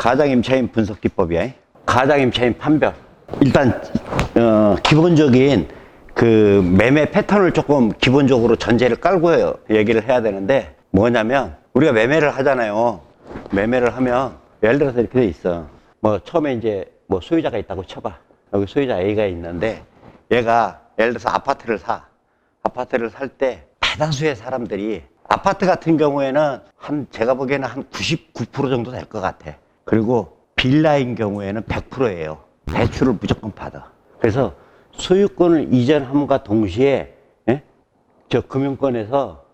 가장 임차인 분석 기법이야. 가장 임차인 판별. 일단 기본적인 그 매매 패턴을 조금 기본적으로 전제를 깔고 얘기를 해야 되는데, 뭐냐면 우리가 매매를 하잖아요. 매매를 하면 예를 들어서 이렇게 돼 있어. 뭐 처음에 이제 뭐 소유자가 있다고 쳐봐. 여기 소유자 A가 있는데, 얘가 예를 들어서 아파트를 사. 아파트를 살 때 대다수의 사람들이, 아파트 같은 경우에는 제가 보기에는 한 99% 정도 될 것 같아. 그리고 빌라인 경우에는 100%예요. 대출을 무조건 받아. 그래서 소유권을 이전함과 동시에 저 금융권에서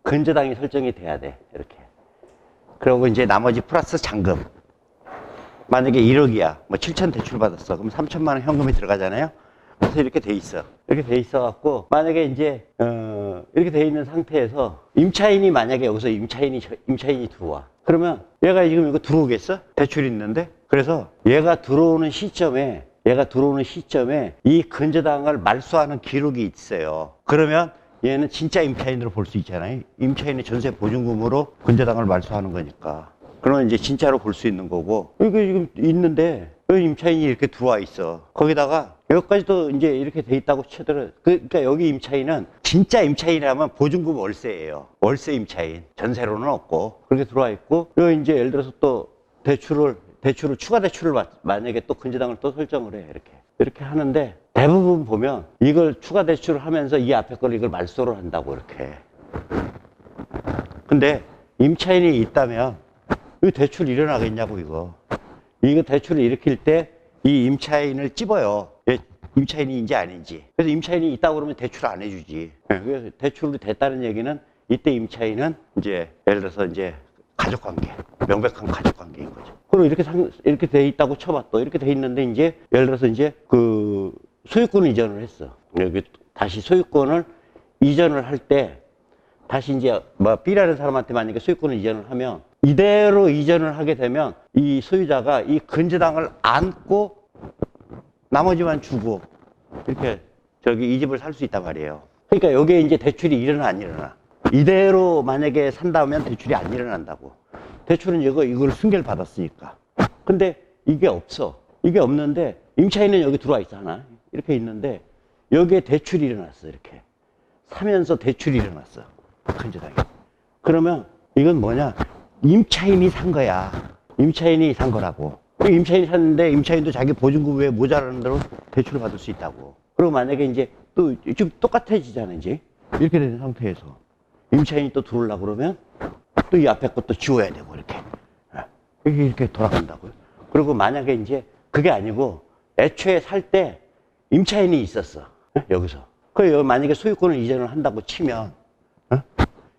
근저당이 설정이 돼야 돼. 이렇게. 그리고 이제 나머지 플러스 잔금. 만약에 1억이야. 뭐 7천 대출 받았어. 그럼 3천만 원 현금이 들어가잖아요. 그래서 이렇게 돼 있어. 이렇게 돼 있어 갖고, 만약에 이제 이렇게 돼 있는 상태에서 임차인이, 만약에 여기서 임차인이 들어와. 그러면 얘가 지금 이거 들어오겠어? 대출이 있는데. 그래서 얘가 들어오는 시점에 이 근저당을 말소하는 기록이 있어요. 그러면 얘는 진짜 임차인으로 볼 수 있잖아요. 임차인의 전세 보증금으로 근저당을 말소하는 거니까. 그러면 이제 진짜로 볼 수 있는 거고, 이게 지금 있는데 여기 임차인이 이렇게 들어와 있어. 거기다가 여기까지도 이제 이렇게 돼 있다고 치더라도, 그러니까 여기 임차인은 진짜 임차인이라면 보증금 월세예요. 월세 임차인. 전세로는 없고. 그렇게 들어와 있고, 여기 이제 예를 들어서 또 대출을 추가 대출을 만약에 또 근저당을 또 설정을 해. 이렇게 하는데, 대부분 보면 이걸 추가 대출을 하면서 이 앞에 걸 이걸 말소를 한다고 이렇게. 근데 임차인이 있다면 이 대출 일어나겠냐고 이거 대출을 일으킬 때 이 임차인을 찝어요. 얘 임차인인지 아닌지. 그래서 임차인이 있다고 그러면 대출 안 해주지. 그래서 대출이 됐다는 얘기는 이때 임차인은 이제 예를 들어서 이제 가족관계, 명백한 가족관계인 거죠. 그리고 이렇게 돼 있다고 쳐봐. 또 이렇게 돼 있는데, 이제 예를 들어서 이제 그 소유권 이전을 했어. 여기 다시 소유권을 이전을 할 때, 다시 이제 뭐 B라는 사람한테 만약에 소유권을 이전을 하면, 이대로 이전을 하게 되면 이 소유자가 이 근저당을 안고 나머지만 주고 이렇게 이 집을 살 수 있단 말이에요. 그러니까 여기에 이제 대출이 일어나 안 일어나. 이대로 만약에 산다면 대출이 안 일어난다고. 대출은 이걸 승계를 받았으니까. 근데 이게 없어. 이게 없는데 임차인은 여기 들어와 있어 하나. 이렇게 있는데 여기에 대출이 일어났어. 이렇게 사면서 대출이 일어났어. 근저당이. 그러면 이건 뭐냐? 임차인이 산 거야. 임차인이 산 거라고. 임차인이 샀는데 임차인도 자기 보증금 외에 모자라는 대로 대출을 받을 수 있다고. 그리고 만약에 이제 또 좀 똑같아지잖아. 이제 이렇게 된 상태에서 임차인이 또 들어오려고 그러면 또 이 앞에 것도 지워야 되고 이렇게 돌아간다고요. 그리고 만약에 이제 그게 아니고 애초에 살 때 임차인이 있었어. 여기서. 그 만약에 소유권을 이전을 한다고 치면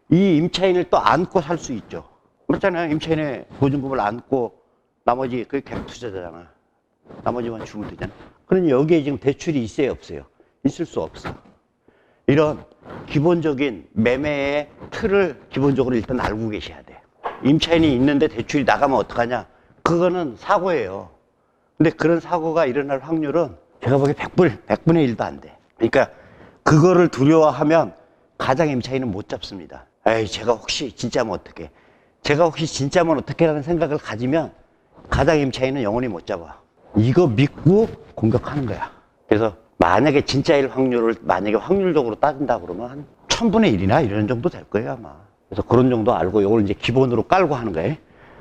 이 임차인을 또 안고 살 수 있죠. 그렇잖아요. 임차인의 보증금을 안고 나머지 그게 갭 투자잖아. 나머지만 주면 되잖아. 그러니 여기에 지금 대출이 있어요, 없어요? 있을 수 없어. 이런 기본적인 매매의 틀을 기본적으로 일단 알고 계셔야 돼. 임차인이 있는데 대출이 나가면 어떡하냐? 그거는 사고예요. 근데 그런 사고가 일어날 확률은 제가 보기에 100분의 1도 안 돼. 그러니까 그거를 두려워하면 가장 임차인은 못 잡습니다. 에이, 제가 혹시 진짜면 어떡해? 제가 혹시 진짜면 어떡해라는 생각을 가지면 가장 임차인은 영원히 못 잡아. 이거 믿고 공격하는 거야. 그래서 만약에 진짜일 확률을 만약에 확률적으로 따진다 그러면 한 1000분의 1이나 이런 정도 될 거예요, 아마. 그래서 그런 정도 알고 이걸 이제 기본으로 깔고 하는 거예요.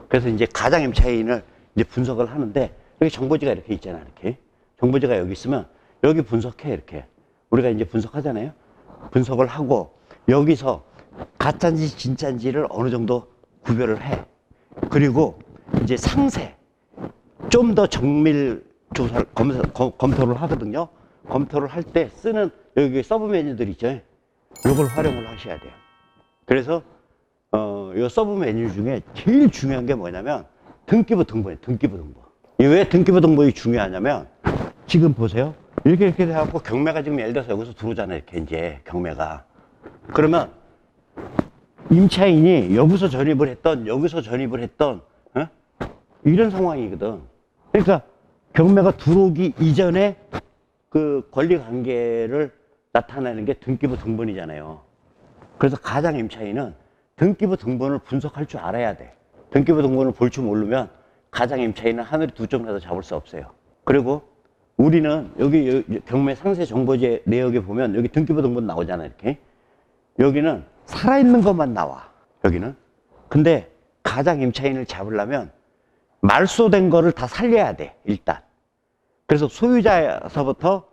그래서 이제 가장 임차인을 이제 분석을 하는데, 여기 정보지가 이렇게 있잖아, 이렇게. 정보지가 여기 있으면 여기 분석해, 이렇게. 우리가 이제 분석하잖아요. 분석을 하고 여기서 가짜인지 진짜인지를 어느 정도 구별을 해. 그리고 이제 상세, 좀 더 정밀 조사를 검토를 하거든요. 검토를 할 때 쓰는 여기 서브 메뉴들 있죠. 이걸 활용을 하셔야 돼요. 그래서 이 서브 메뉴 중에 제일 중요한 게 뭐냐면 등기부 등본이에요. 등기부 등본. 왜 등기부 등본이 중요하냐면, 지금 보세요. 이렇게 돼갖고 경매가 지금 예를 들어서 여기서 들어오잖아요. 이렇게 이제 경매가. 그러면 임차인이 여기서 전입을 했던 이런 상황이거든. 그러니까 경매가 들어오기 이전에 그 권리 관계를 나타내는 게 등기부 등본이잖아요. 그래서 가장 임차인은 등기부 등본을 분석할 줄 알아야 돼. 등기부 등본을 볼 줄 모르면 가장 임차인은 하늘이 두 쪽이라도 잡을 수 없어요. 그리고 우리는 여기 경매 상세 정보제 내역에 보면 여기 등기부 등본 나오잖아요. 이렇게. 여기는 살아있는 것만 나와. 여기는. 근데 가장 임차인을 잡으려면 말소된 거를 다 살려야 돼. 일단. 그래서 소유자에서부터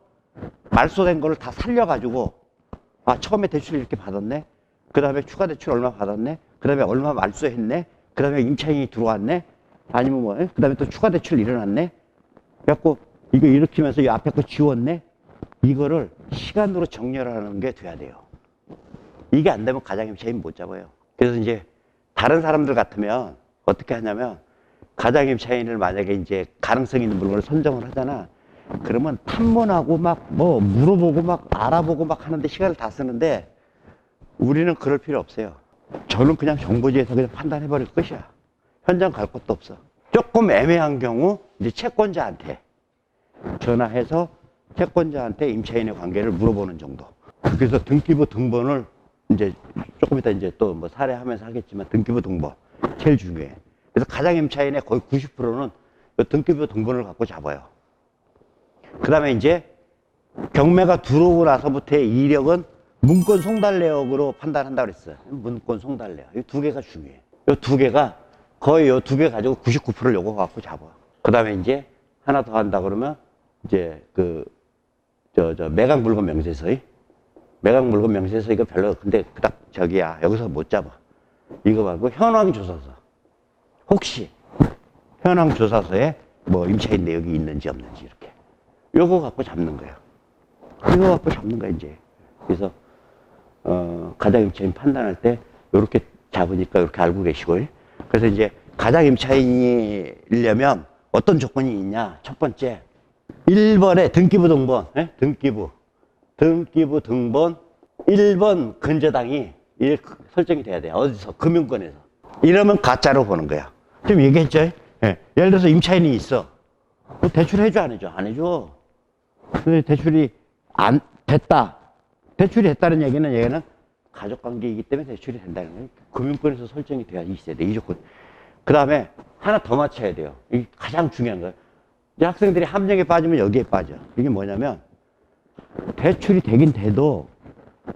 말소된 거를 다 살려가지고 아 처음에 대출 이렇게 받았네. 그 다음에 추가 대출 얼마 받았네. 그 다음에 얼마 말소했네. 그 다음에 임차인이 들어왔네. 아니면 뭐 그 다음에 또 추가 대출 일어났네. 그래갖고 이거 일으키면서 이 앞에 거 지웠네. 이거를 시간으로 정렬하는 게 돼야 돼요. 이게 안 되면 가장 임차인 못 잡아요. 그래서 이제 다른 사람들 같으면 어떻게 하냐면 가장 임차인을 만약에 이제 가능성 있는 물건을 선정을 하잖아. 그러면 탐문하고 막 뭐 물어보고 막 알아보고 막 하는데 시간을 다 쓰는데 우리는 그럴 필요 없어요. 저는 그냥 정보지에서 그냥 판단해버릴 것이야. 현장 갈 것도 없어. 조금 애매한 경우 이제 채권자한테 전화해서 채권자한테 임차인의 관계를 물어보는 정도. 그래서 등기부 등본을 이제 조금 이따 이제 또 뭐 사례하면서 하겠지만 등기부 등본 제일 중요해. 그래서 가장 임차인의 거의 90%는 등기부 등본을 갖고 잡아요. 그 다음에 이제 경매가 들어오고 나서부터의 이력은 문건 송달 내역으로 판단한다고 그랬어요. 문건 송달 내역. 이 두 개가 중요해. 이 두 개가 거의 이 두 개 가지고 99%를 요거 갖고 잡아. 그 다음에 이제 하나 더 한다 그러면 이제 매각 물건 명세서의 매각 물건 명세서 이거 별로 근데 그닥 저기야 여기서 못 잡아. 이거 말고 현황 조사서. 혹시 현황 조사서에 뭐 임차인 내역이 있는지 없는지 이렇게 요거 갖고 잡는 거야. 이거 갖고 잡는 거야 이제. 그래서 가장 임차인 판단할 때 요렇게 잡으니까 이렇게 알고 계시고. 그래서 이제 가장 임차인이려면 어떤 조건이 있냐. 첫 번째 1번에 등기부 등본. 등기부 등본 1번 근저당이 설정이 돼야 돼. 어디서? 금융권에서. 이러면 가짜로 보는 거야. 지금 얘기했죠? 예. 예를 들어서 임차인이 있어. 뭐 대출 해줘 안 해줘? 안 해줘. 근데 대출이 안 됐다. 대출이 됐다는 얘기는 가족관계이기 때문에 대출이 된다는 거예요. 금융권에서 설정이 돼야 있어야 돼. 이 조건. 그 다음에 하나 더 맞춰야 돼요. 이게 가장 중요한 거예요. 이제 학생들이 함정에 빠지면 여기에 빠져. 이게 뭐냐면 대출이 되긴 돼도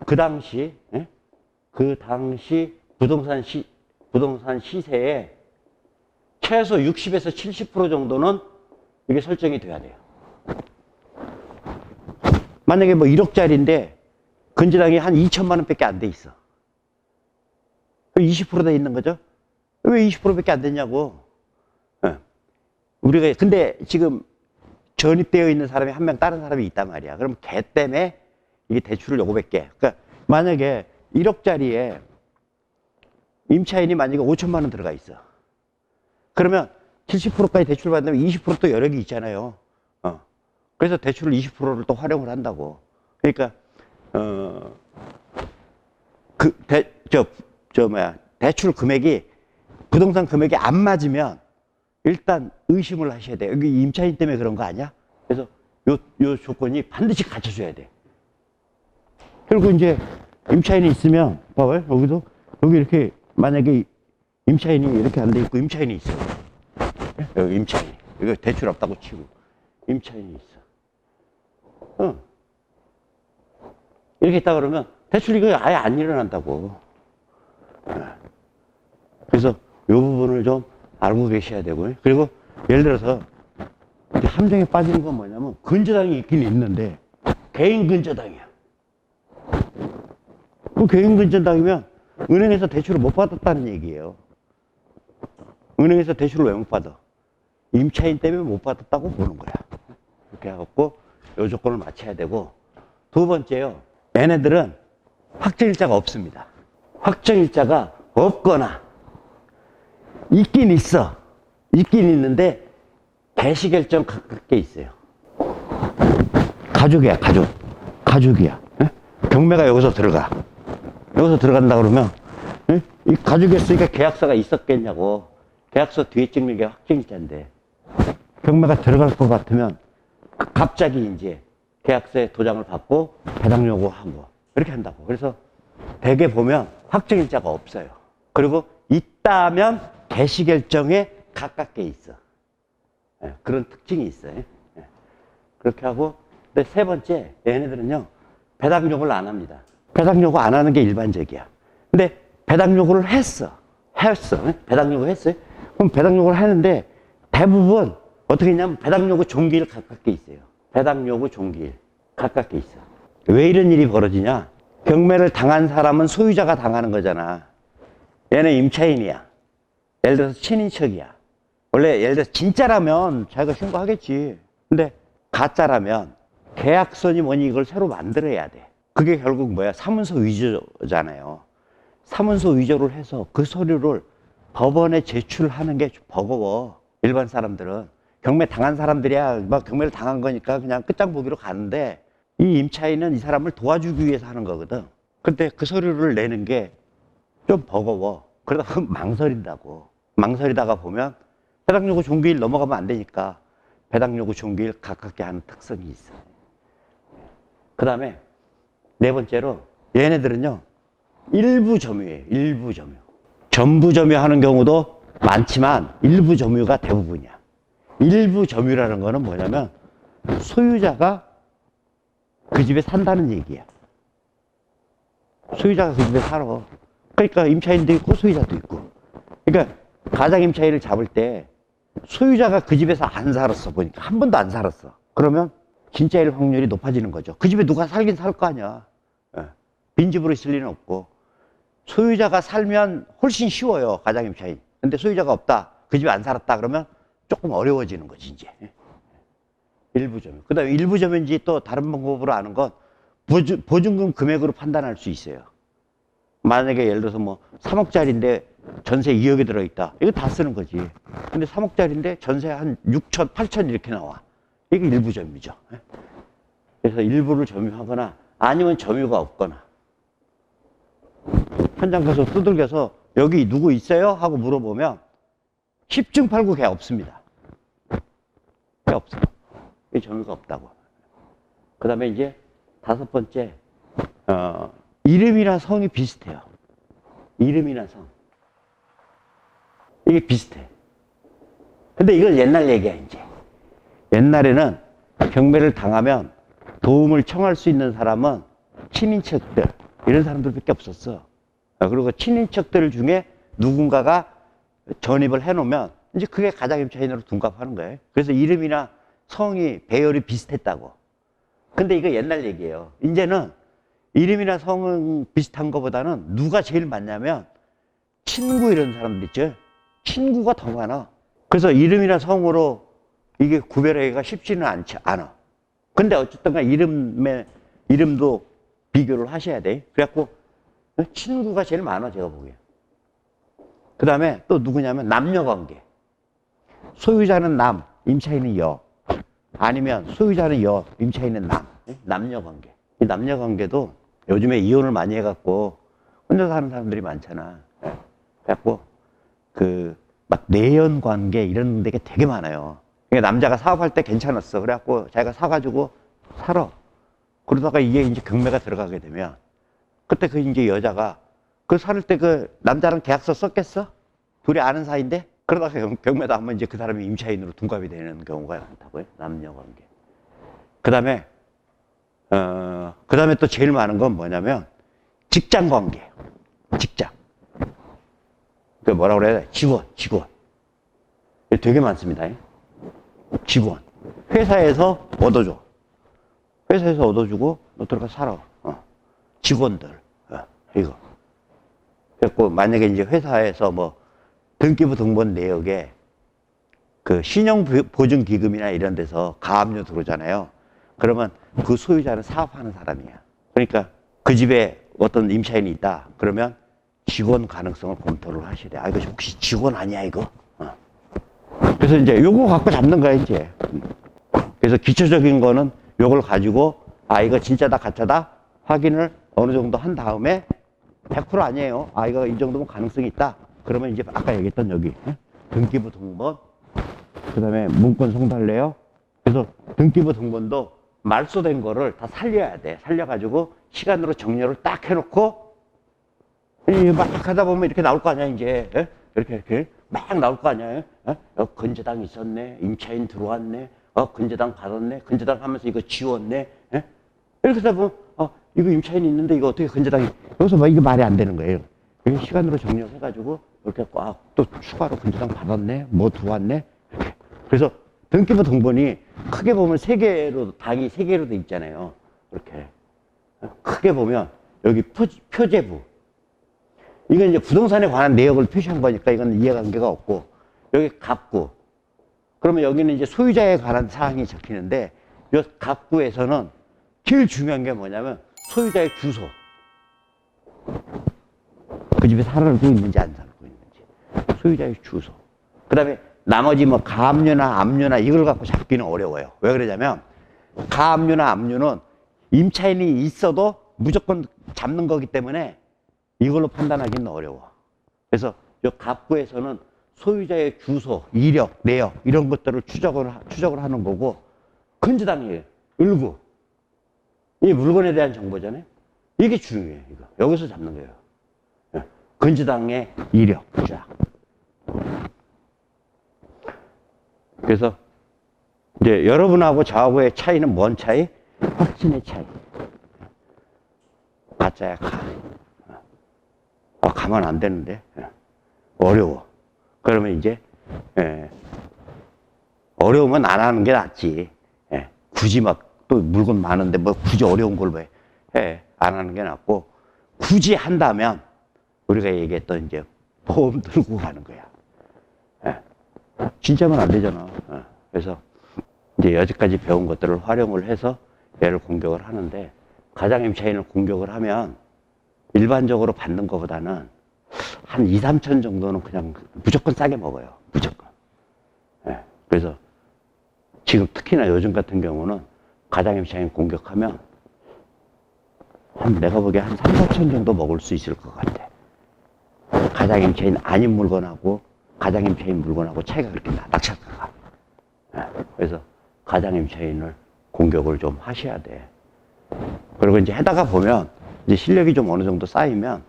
그 당시 부동산 시세에 최소 60에서 70% 정도는 이게 설정이 돼야 돼요. 만약에 뭐 1억짜리인데 근저당이 한 2천만 원밖에 안 돼 있어. 20%돼 있는 거죠. 왜 20%밖에 안 됐냐고. 우리가 근데 지금 전입되어 있는 사람이 한 명 다른 사람이 있단 말이야. 그럼 걔 때문에 이게 대출을 요구할게. 그러니까 만약에 1억짜리에 임차인이 만약에 5천만 원 들어가 있어. 그러면 70%까지 대출 받으면 20%또 여력이 있잖아요. 그래서 대출을 20%를 또 활용을 한다고. 그러니까 대출 금액이 부동산 금액이 안 맞으면 일단 의심을 하셔야 돼요. 여기 임차인 때문에 그런 거 아니야? 그래서 요 조건이 반드시 갖춰줘야 돼. 그리고 이제 임차인이 있으면 봐봐요. 여기도 여기 이렇게 만약에 임차인이 이렇게 안 돼 있고 임차인이 있어. 여기 임차인. 이거 대출 없다고 치고 임차인이 있어. 이렇게 있다 그러면 대출 이거 아예 안 일어난다고. 그래서 요 부분을 좀 알고 계셔야 되고요. 그리고 예를 들어서 함정에 빠지는 건 뭐냐면 근저당이 있긴 있는데 개인 근저당이야. 그 개인 근저당이면 은행에서 대출을 못 받았다는 얘기예요. 은행에서 대출을 왜 못 받아? 임차인 때문에 못 받았다고 보는 거야. 이렇게 해갖고 요 조건을 맞춰야 되고. 두 번째요. 얘네들은 확정일자가 없습니다. 확정일자가 없거나 있긴 있어. 있긴 있는데 개시결정 가깝게 있어요. 가족이야. 가족이야. 경매가 여기서 들어가. 여기서 들어간다 그러면 이 가족이었으니까 계약서가 있었겠냐고. 계약서 뒤에 찍는 게 확정일자인데 경매가 들어갈 것 같으면 갑자기 이제 계약서에 도장을 받고 배당 요구하고 이렇게 한다고. 그래서 대개 보면 확정일자가 없어요. 그리고 있다면 개시결정에 가깝게 있어. 그런 특징이 있어요. 그렇게 하고, 근데 세 번째, 얘네들은요, 배당 요구를 안 합니다. 배당 요구 안 하는 게 일반적이야. 근데 배당 요구를 했어. 배당 요구 했어요. 그럼 배당 요구를 하는데 대부분 어떻게 했냐면 배당 요구 종기일 가깝게 있어요. 배당 요구 종기일 가깝게 있어. 왜 이런 일이 벌어지냐? 경매를 당한 사람은 소유자가 당하는 거잖아. 얘는 임차인이야. 예를 들어서 친인척이야. 원래 예를 들어서 진짜라면 자기가 신고하겠지. 근데 가짜라면 계약서니 뭐니 이걸 새로 만들어야 돼. 그게 결국 뭐야? 사문서 위조잖아요. 사문서 위조를 해서 그 서류를 법원에 제출하는 게 버거워. 일반 사람들은. 경매 당한 사람들이야. 막 경매를 당한 거니까 그냥 끝장 보기로 가는데 이 임차인은 이 사람을 도와주기 위해서 하는 거거든. 근데 그 서류를 내는 게 좀 버거워. 그러다 보면 망설인다고. 망설이다가 보면 배당 요구 종기일 넘어가면 안 되니까 배당 요구 종기일 가깝게 하는 특성이 있어. 그 다음에 네 번째로 얘네들은요 일부 점유예요. 일부 점유. 전부 점유하는 경우도 많지만 일부 점유가 대부분이야. 일부 점유라는 거는 뭐냐면 소유자가 그 집에 산다는 얘기야. 소유자가 그 집에 살아. 그러니까 임차인도 있고 소유자도 있고. 그러니까 가장 임차인을 잡을 때 소유자가 그 집에서 안 살았어. 보니까 한 번도 안 살았어. 그러면 진짜일 확률이 높아지는 거죠. 그 집에 누가 살긴 살 거 아니야. 빈집으로 있을 리는 없고. 소유자가 살면 훨씬 쉬워요. 가장 임차인. 근데 소유자가 없다. 그 집에 안 살았다. 그러면 조금 어려워지는 거지 이제. 일부 점유. 그 다음에 일부 점유인지 또 다른 방법으로 아는 건 보증금 금액으로 판단할 수 있어요. 만약에 예를 들어서 뭐 3억짜리인데 전세 2억이 들어있다. 이거 다 쓰는 거지. 근데 3억짜리인데 전세 한 6천, 8천 이렇게 나와. 이게 일부 점유죠. 그래서 일부를 점유하거나 아니면 점유가 없거나. 현장 가서 두들겨서 여기 누구 있어요? 하고 물어보면 10중 8구 걔 없습니다. 걔 없어. 걔 점유가 없다고. 그 다음에 이제 다섯 번째, 이름이나 성이 비슷해요. 이름이나 성. 이게 비슷해. 근데 이건 옛날 얘기야, 이제. 옛날에는 경매를 당하면 도움을 청할 수 있는 사람은 친인척들, 이런 사람들밖에 없었어. 그리고 친인척들 중에 누군가가 전입을 해놓으면 이제 그게 가장 임차인으로 둔갑하는 거예요. 그래서 이름이나 성이 배열이 비슷했다고. 근데 이거 옛날 얘기예요. 이제는 이름이나 성은 비슷한 것보다는 누가 제일 많냐면 친구 이런 사람들 있죠. 친구가 더 많아. 그래서 이름이나 성으로 이게 구별하기가 쉽지는 않아. 근데 어쨌든 간 이름도 비교를 하셔야 돼. 그래갖고 친구가 제일 많아, 제가 보기에. 그 다음에 또 누구냐면 남녀관계. 소유자는 남, 임차인은 여. 아니면 소유자는 여, 임차인은 남. 남녀관계. 이 남녀관계도 요즘에 이혼을 많이 해갖고 혼자 사는 사람들이 많잖아. 그래갖고 막 내연관계 이런 데가 되게 많아요. 그러니까 남자가 사업할 때 괜찮았어. 그래갖고 자기가 사가지고 살아. 그러다가 이게 이제 경매가 들어가게 되면 그때 그 이제 여자가 그 살 때 그 남자랑 계약서 썼겠어? 둘이 아는 사이인데? 그러다가 경매도 하면 이제 그 사람이 임차인으로 둔갑이 되는 경우가 많다고요. 남녀관계. 그 다음에 또 제일 많은 건 뭐냐면 직장관계. 직장. 그 뭐라 그래야 돼? 직원. 되게 많습니다. 직원. 회사에서 얻어줘. 회사에서 얻어주고 너 들어가 살아. 직원들. 이거. 그래갖고 만약에 이제 회사에서 뭐 등기부 등본 내역에 그 신용보증기금이나 이런 데서 가압류 들어오잖아요. 그러면 그 소유자는 사업하는 사람이야. 그러니까 그 집에 어떤 임차인이 있다. 그러면 직원 가능성을 검토를 하셔야 돼. 아, 이거 혹시 직원 아니야, 이거? 그래서 이제 요거 갖고 잡는 거야, 이제. 그래서 기초적인 거는 요걸 가지고, 아, 이거 진짜다, 가짜다 확인을 어느 정도 한 다음에 100% 아니에요. 아, 이거 이 정도면 가능성이 있다. 그러면 이제 아까 얘기했던 여기, 등기부 등본, 그 다음에 문건 송달래요. 그래서 등기부 등본도 말소된 거를 다 살려야 돼. 살려가지고 시간으로 정렬을 딱 해놓고 막 하다 보면 이렇게 나올 거 아니야, 이제. 이렇게. 막 나올 거 아니에요? 건재당 있었네, 임차인 들어왔네, 건재당 받았네, 건재당 하면서 이거 지웠네. 이렇게 하다 보면 이거 임차인이 있는데 이거 어떻게 건재당이 여기서 막 이게 말이 안 되는 거예요. 이렇게 시간으로 정리해가지고 이렇게 꽉 또 추가로 건재당 받았네, 뭐 들어왔네. 이렇게. 그래서 등기부 등본이 크게 보면 당이 세 개로 돼 있잖아요. 이렇게 크게 보면 여기 표제부. 이건 이제 부동산에 관한 내역을 표시한 거니까 이건 이해관계가 없고, 여기 갑구. 그러면 여기는 이제 소유자에 관한 사항이 적히는데, 이 갑구에서는 제일 중요한 게 뭐냐면 소유자의 주소. 그 집에 살고 있는지 안 살고 있는지. 소유자의 주소. 그 다음에 나머지 뭐 가압류나 압류나 이걸 갖고 잡기는 어려워요. 왜 그러냐면 가압류나 압류는 임차인이 있어도 무조건 잡는 거기 때문에 이걸로 판단하기는 어려워. 그래서 이 갑구에서는 소유자의 주소, 이력, 내역 이런 것들을 추적을 하는 거고, 건재당이에요. 일구. 이 물건에 대한 정보잖아요. 이게 중요해요. 이거. 여기서 잡는 거예요. 건재당의 이력, 쫙. 그래서 이제 여러분하고 저하고의 차이는 뭔 차이? 확신의 차이. 가짜야, 가. 가면 안 되는데. 어려워. 그러면 이제, 어려우면 안 하는 게 낫지. 굳이 막 또 물건 많은데 뭐 굳이 어려운 걸 왜 해? 안 하는 게 낫고, 굳이 한다면 우리가 얘기했던 이제 보험 들고 가는 거야. 진짜면 안 되잖아. 그래서 이제 여지까지 배운 것들을 활용을 해서 얘를 공격을 하는데, 가장임차인을 공격을 하면 일반적으로 받는 것보다는 한 2, 3천 정도는 그냥 무조건 싸게 먹어요. 무조건. 그래서 지금 특히나 요즘 같은 경우는 가장임차인 공격하면 내가 보기에 한 3, 4천 정도 먹을 수 있을 것 같아. 가장임차인 아닌 물건하고 가장임차인 물건하고 차이가 그렇게 나, 낙찰가가. 그래서 가장임차인을 공격을 좀 하셔야 돼. 그리고 이제 하다가 보면 이제 실력이 좀 어느 정도 쌓이면,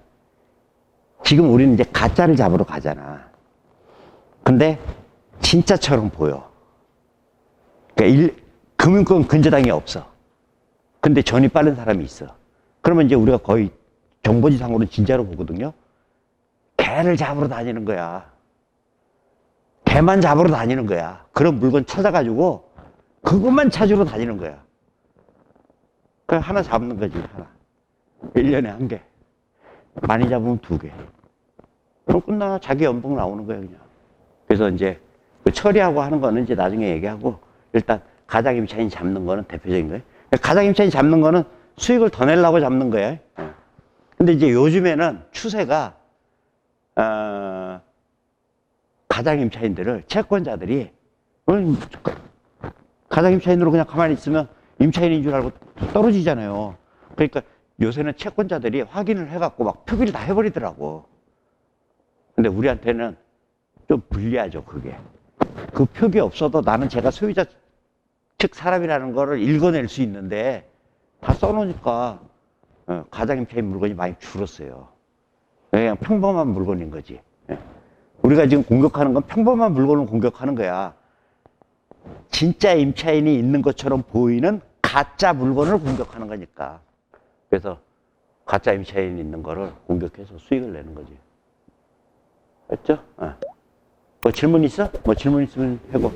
지금 우리는 이제 가짜를 잡으러 가잖아. 근데 진짜처럼 보여. 그러니까 금융권 건재당이 없어. 근데 전이 빠른 사람이 있어. 그러면 이제 우리가 거의 정보지상으로는 진짜로 보거든요. 개를 잡으러 다니는 거야. 개만 잡으러 다니는 거야. 그런 물건 찾아가지고 그것만 찾으러 다니는 거야. 그냥 하나 잡는 거지, 하나. 1년에 한 개. 많이 잡으면 2개. 그럼 끝나. 자기 연봉 나오는 거야, 그냥. 그래서 이제 그 처리하고 하는 거는 이제 나중에 얘기하고, 일단 가장임차인 잡는 거는 대표적인 거예요. 가장임차인 잡는 거는 수익을 더 내려고 잡는 거예요. 근데 이제 요즘에는 추세가, 가장임차인들을, 채권자들이, 가장임차인으로 그냥 가만히 있으면 임차인인 줄 알고 떨어지잖아요. 그러니까 요새는 채권자들이 확인을 해갖고 막 표기를 다 해버리더라고. 근데 우리한테는 좀 불리하죠, 그게. 그 표기 없어도 나는 제가 소유자 측 사람이라는 거를 읽어낼 수 있는데, 다 써놓으니까 가장임차인 물건이 많이 줄었어요. 그냥 평범한 물건인 거지. 우리가 지금 공격하는 건 평범한 물건을 공격하는 거야. 진짜 임차인이 있는 것처럼 보이는 가짜 물건을 공격하는 거니까. 그래서 가짜 임차인이 있는 거를 공격해서 수익을 내는 거지. 됐죠? 뭐 질문 있어? 뭐 질문 있으면 해고.